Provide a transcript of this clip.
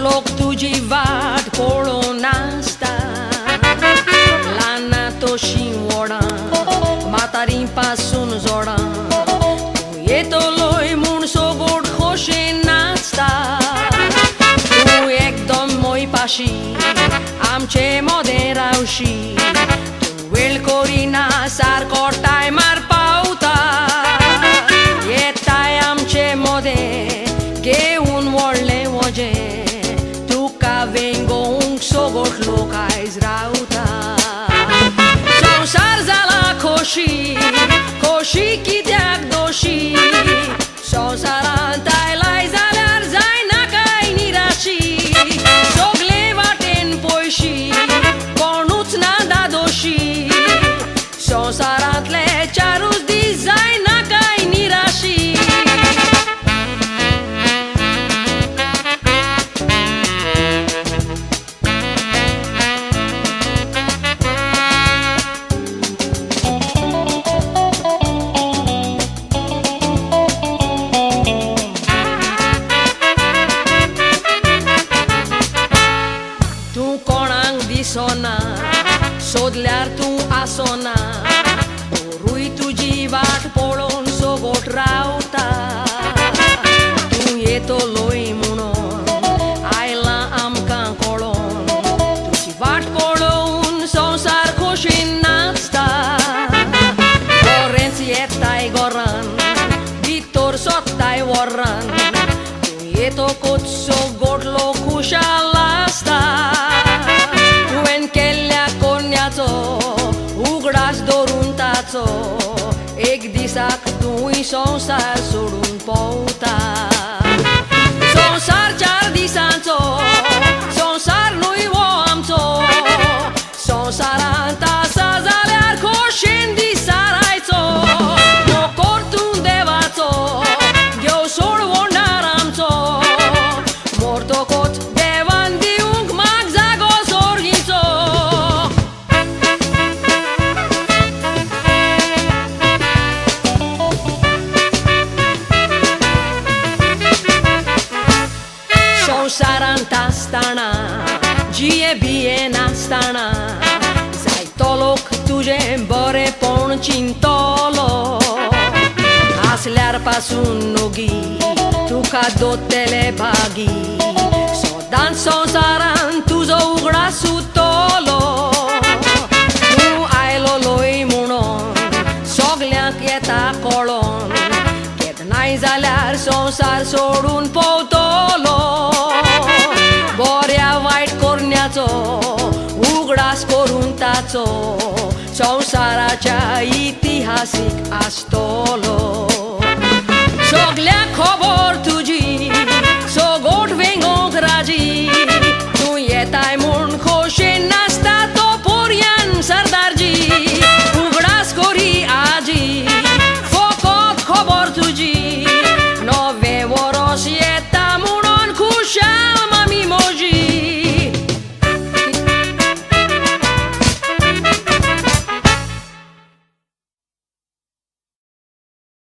लोक तुझी वाट पळोवन आसता ल्हान तोशी व्हडां म्हातारी पासून जोडां तूं येतलोय म्हूण सोगोट खोशेन नाचता तूं एकदम मोयपाशी आमचे मोदें रावशी तूं वेळ करिना सारको टायमार पावता येताय आमचे मोदें घेवन व्हडलें वजें तुका वेंगोवंक सोगोट लोक आयज रावता संवसार जाला खोशी खोशी कित्याक दोशी संवसारांत आयलाय जाल्यार जायना काय निराशी सगळे वाटेन पयशी कोणूच ना दादोशी संवसारांतले चारूच दीस जायना काय निराशी तूं कोणाक दिसोना सोदल्यार तूं आसोना तोरूय तुजी वाट पळोवन सोगोट रावता तूं येतलोय म्हणून आयलां आमकां कळोन तुजी वाट पळोवन संवसार खोशेन नाचता बरेंच येताय गोरान भितर सोदताय वरान तूं येतोकूच सोगोट लोक खुशाल आसता तुवें केल्ल्या कोन्याचो उगडास दवरून ताचो एक दिसाक तूंय संवसार सोडून पोवता संवसार 4 दिसांचो संवसार न्हय वो आमचो संवसारांत आसा जाल्यार खोशेन दीस सारायचो नोकोर तूं देवाचो देव सोड वोंडार आमचो मोरतोकोच देवान दिवंक माग जागो सोर्गीचो संवसारांत आसतना जिये बिये नासतना जायतो लोक तुजें बरेंपण चिंतलो आसल्यार पासून नोगी तुका दोत्तेले भागी सदांच संवसारांत तुजो उगडास सुतलो तूं आयलो लोय म्हणून सोगल्यांक येता कळोन केदनाय जाल्यार संवसार सोडून पोवतलो बऱ्या वायट कोरण्याचो उगडास करून ताचो संवसाराच्या इतिहासीक आसतलो